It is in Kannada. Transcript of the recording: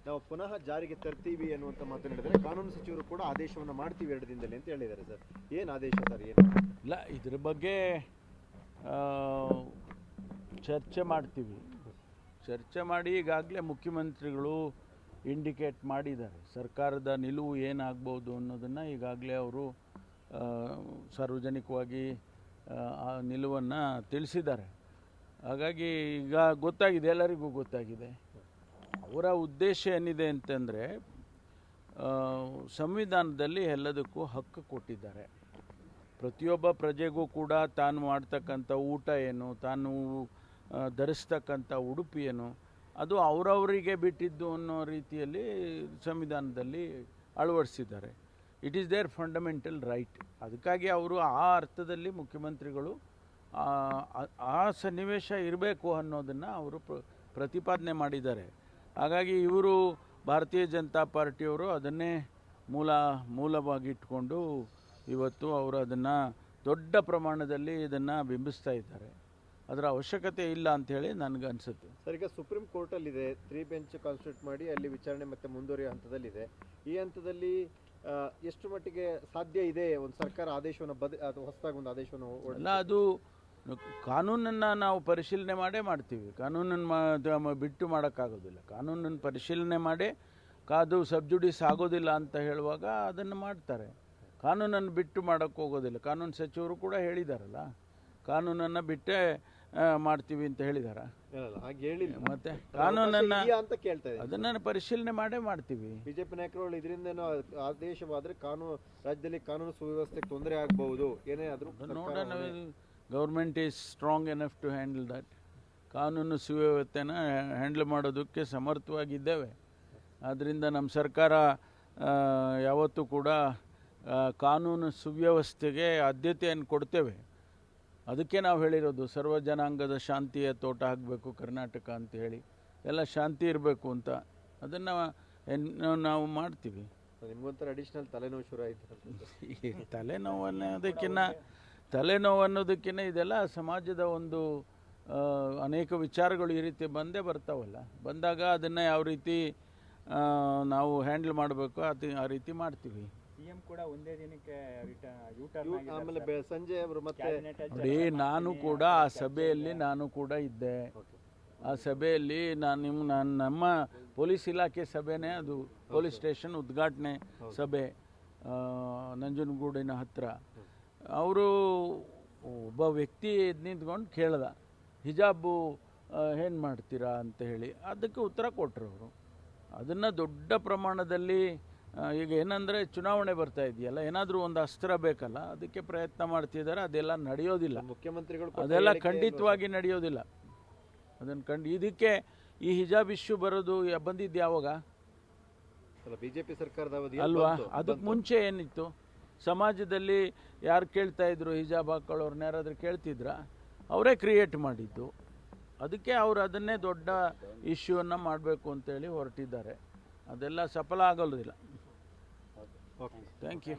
ನಾವು ಪುನಃ ಜಾರಿಗೆ ತರ್ತೀವಿ ಅನ್ನುವಂಥ ಮಾತು ಹೇಳಿದರೆ ಕಾನೂನು ಸಚಿವರು ಕೂಡ ಆದೇಶವನ್ನು ಮಾಡ್ತೀವಿ 2 ದಿನದಲ್ಲಿ ಅಂತ ಹೇಳಿದ್ದಾರೆ ಸರ್. ಏನು ಆದೇಶ ಸರ್? ಏನು ಇಲ್ಲ, ಇದ್ರ ಬಗ್ಗೆ ಚರ್ಚೆ ಮಾಡ್ತೀವಿ. ಚರ್ಚೆ ಮಾಡಿ ಈಗಾಗಲೇ ಮುಖ್ಯಮಂತ್ರಿಗಳು ಇಂಡಿಕೇಟ್ ಮಾಡಿದ್ದಾರೆ. ಸರ್ಕಾರದ ನಿಲುವು ಏನಾಗ್ಬೋದು ಅನ್ನೋದನ್ನು ಈಗಾಗಲೇ ಅವರು ಸಾರ್ವಜನಿಕವಾಗಿ ಆ ನಿಲುವನ್ನು ತಿಳಿಸಿದ್ದಾರೆ. ಹಾಗಾಗಿ ಈಗ ಗೊತ್ತಾಗಿದೆ, ಎಲ್ಲರಿಗೂ ಗೊತ್ತಾಗಿದೆ. ಅವರ ಉದ್ದೇಶ ಏನಿದೆ ಅಂತಂದರೆ, ಸಂವಿಧಾನದಲ್ಲಿ ಎಲ್ಲದಕ್ಕೂ ಹಕ್ಕು ಕೊಟ್ಟಿದ್ದಾರೆ. ಪ್ರತಿಯೊಬ್ಬ ಪ್ರಜೆಗೂ ಕೂಡ ತಾನು ಮಾಡ್ತಕ್ಕಂಥ ಊಟ ಏನು, ತಾನು ಧರಿಸ್ತಕ್ಕಂಥ ಉಡುಪು ಏನು, ಅದು ಅವರವರಿಗೆ ಬಿಟ್ಟಿದ್ದು ಅನ್ನೋ ರೀತಿಯಲ್ಲಿ ಸಂವಿಧಾನದಲ್ಲಿ ಅಳವಡಿಸಿದ್ದಾರೆ. It is there fundamental right. ಅದಕ್ಕಾಗಿ ಅವರು ಆ ಅರ್ಥದಲ್ಲಿ ಮುಖ್ಯಮಂತ್ರಿಗಳು ಆ ಸನ್ನಿವೇಶ ಇರಬೇಕು ಅನ್ನೋದನ್ನು ಅವರು ಪ್ರತಿಪಾದನೆ ಮಾಡಿದ್ದಾರೆ. ಹಾಗಾಗಿ ಇವರು ಭಾರತೀಯ ಜನತಾ ಪಾರ್ಟಿಯವರು ಅದನ್ನೇ ಮೂಲವಾಗಿ ಇಟ್ಕೊಂಡು ಇವತ್ತು ಅವರು ಅದನ್ನು ದೊಡ್ಡ ಪ್ರಮಾಣದಲ್ಲಿ ಇದನ್ನು ಬಿಂಬಿಸ್ತಾ ಇದ್ದಾರೆ. ಅದರ ಅವಶ್ಯಕತೆ ಇಲ್ಲ ಅಂಥೇಳಿ ನನಗನ್ಸುತ್ತೆ. ಸರ್, ಈಗ ಸುಪ್ರೀಂ ಕೋರ್ಟಲ್ಲಿದೆ, 3 ಬೆಂಚ್ ಕಾನ್ಸ್ಟಿಟ್ಯೂಟ್ ಮಾಡಿ ಅಲ್ಲಿ ವಿಚಾರಣೆ ಮತ್ತೆ ಮುಂದುವರಿಯೋ ಹಂತದಲ್ಲಿದೆ. ಈ ಹಂತದಲ್ಲಿ ಎಷ್ಟು ಮಟ್ಟಿಗೆ ಸಾಧ್ಯ ಇದೆ ಒಂದು ಸರ್ಕಾರ ಆದೇಶವನ್ನು ಹೊಸದಾಗಿ ಒಂದು ಆದೇಶವನ್ನು ಅಲ್ಲ, ಅದು ಕಾನೂನನ್ನು ನಾವು ಪರಿಶೀಲನೆ ಮಾಡೇ ಮಾಡ್ತೀವಿ. ಕಾನೂನನ್ನು ಬಿಟ್ಟು ಮಾಡೋಕ್ಕಾಗೋದಿಲ್ಲ. ಕಾನೂನನ್ನು ಪರಿಶೀಲನೆ ಮಾಡೇ ಕಾದು ಸಬ್ಜುಡಿಸ್ ಆಗೋದಿಲ್ಲ ಅಂತ ಹೇಳುವಾಗ ಅದನ್ನು ಮಾಡ್ತಾರೆ. ಕಾನೂನನ್ನು ಬಿಟ್ಟು ಮಾಡೋಕ್ಕೆ ಹೋಗೋದಿಲ್ಲ. ಕಾನೂನು ಸಚಿವರು ಕೂಡ ಹೇಳಿದಾರಲ್ಲ, ಕಾನೂನನ್ನು ಬಿಟ್ಟೇ ಮಾಡ್ತೀವಿ ಅಂತ ಹೇಳಿದಾರ. ಮತ್ತೆ ಕಾನೂನನ್ನು ಅದನ್ನು ಪರಿಶೀಲನೆ ಮಾಡೇ ಮಾಡ್ತೀವಿ. ಬಿಜೆಪಿ ನಾಯಕರು ಇದರಿಂದ ಆದೇಶವಾದರೆ ರಾಜ್ಯದಲ್ಲಿ ಕಾನೂನು ಸುವ್ಯವಸ್ಥೆಗೆ ತೊಂದರೆ ಆಗಬಹುದು, ಏನೇ ಆದರೂ ನೋಡೋಣ. Government is strong enough to handle that. ಕಾನೂನು ಸುವ್ಯವಸ್ಥೆನ ಹ್ಯಾಂಡಲ್ ಮಾಡೋದಕ್ಕೆ ಸಮರ್ಥವಾಗಿದ್ದೇವೆ. ಆದ್ದರಿಂದ ನಮ್ಮ ಸರ್ಕಾರ ಯಾವತ್ತೂ ಕೂಡ ಕಾನೂನು ಸುವ್ಯವಸ್ಥೆಗೆ ಆದ್ಯತೆಯನ್ನು ಕೊಡ್ತೇವೆ. ಅದಕ್ಕೆ ನಾವು ಹೇಳಿರೋದು ಸರ್ವ ಜನಾಂಗದ ಶಾಂತಿಯ ತೋಟ ಆಗಬೇಕು ಕರ್ನಾಟಕ ಅಂತ ಹೇಳಿ, ಎಲ್ಲ ಶಾಂತಿ ಇರಬೇಕು ಅಂತ. ಅದನ್ನು ನಾವು ಮಾಡ್ತೀವಿ. ನಿಮ್ಗೊಂಥರ ಅಡಿಷನಲ್ ತಲೆನೋವು ಶುರು ಆಯಿತು. ತಲೆನೋವು ಅನ್ನೋದಕ್ಕಿಂತ ಇದೆಲ್ಲ ಸಮಾಜದ ಒಂದು ಅನೇಕ ವಿಚಾರಗಳು ಈ ರೀತಿ ಬಂದೇ ಬರ್ತಾವಲ್ಲ. ಬಂದಾಗ ಅದನ್ನು ಯಾವ ರೀತಿ ನಾವು ಹ್ಯಾಂಡಲ್ ಮಾಡಬೇಕು ಆ ರೀತಿ ಮಾಡ್ತೀವಿ. ಸಿಎಂ ಕೂಡ ಒಂದೇ ದಿನಕ್ಕೆ ಆಮೇಲೆ ಸಂಜೆ ಅವರು ಮತ್ತೆ ನೋಡಿ, ನಾನು ಕೂಡ ಆ ಸಭೆಯಲ್ಲಿ ಇದ್ದೆ. ಆ ಸಭೆಯಲ್ಲಿ ನಮ್ಮ ಪೊಲೀಸ್ ಇಲಾಖೆ ಸಭೆನೇ ಅದು, ಪೊಲೀಸ್ ಸ್ಟೇಷನ್ ಉದ್ಘಾಟನೆ ಸಭೆ ನಂಜನಗೂಡಿನ ಹತ್ತಿರ. ಅವರು ಒಬ್ಬ ವ್ಯಕ್ತಿ ನಿಂತ್ಕೊಂಡು ಕೇಳ್ದ, ಹಿಜಾಬು ಏನು ಮಾಡ್ತೀರಾ ಅಂತ ಹೇಳಿ. ಅದಕ್ಕೆ ಉತ್ತರ ಕೊಟ್ಟರು ಅವರು. ಅದನ್ನು ದೊಡ್ಡ ಪ್ರಮಾಣದಲ್ಲಿ ಈಗ ಏನಂದರೆ ಚುನಾವಣೆ ಬರ್ತಾ ಇದೆಯಲ್ಲ, ಏನಾದರೂ ಒಂದು ಅಸ್ತ್ರ ಬೇಕಲ್ಲ, ಅದಕ್ಕೆ ಪ್ರಯತ್ನ ಮಾಡ್ತಿದ್ದಾರೆ. ಅದೆಲ್ಲ ನಡೆಯೋದಿಲ್ಲ. ಮುಖ್ಯಮಂತ್ರಿಗಳು ಅದೆಲ್ಲ ಖಂಡಿತವಾಗಿ ನಡೆಯೋದಿಲ್ಲ. ಅದನ್ನು ಇದಕ್ಕೆ ಈ ಹಿಜಾಬ್ ಇಶ್ಯೂ ಬಂದಿದ್ದು ಯಾವಾಗ? ಬಿಜೆಪಿ ಸರ್ಕಾರದ ಅವಧಿ ಅಲ್ವಾ? ಅದಕ್ಕೆ ಮುಂಚೆ ಏನಿತ್ತು? ಸಮಾಜದಲ್ಲಿ ಯಾರು ಕೇಳ್ತಾ ಇದ್ರು ಹಿಜಾಬ್ ಹಾಕೊಳ್ಳೋರ್ನ? ಯಾರಾದರೂ ಕೇಳ್ತಿದ್ರ? ಅವರೇ ಕ್ರಿಯೇಟ್ ಮಾಡಿದ್ದು. ಅದಕ್ಕೆ ಅವರು ಅದನ್ನೇ ದೊಡ್ಡ ಇಶ್ಯೂವನ್ನು ಮಾಡಬೇಕು ಅಂತೇಳಿ ಹೊರಟಿದ್ದಾರೆ. ಅದೆಲ್ಲ ಸಫಲ ಆಗೋದಿಲ್ಲ. Thank you.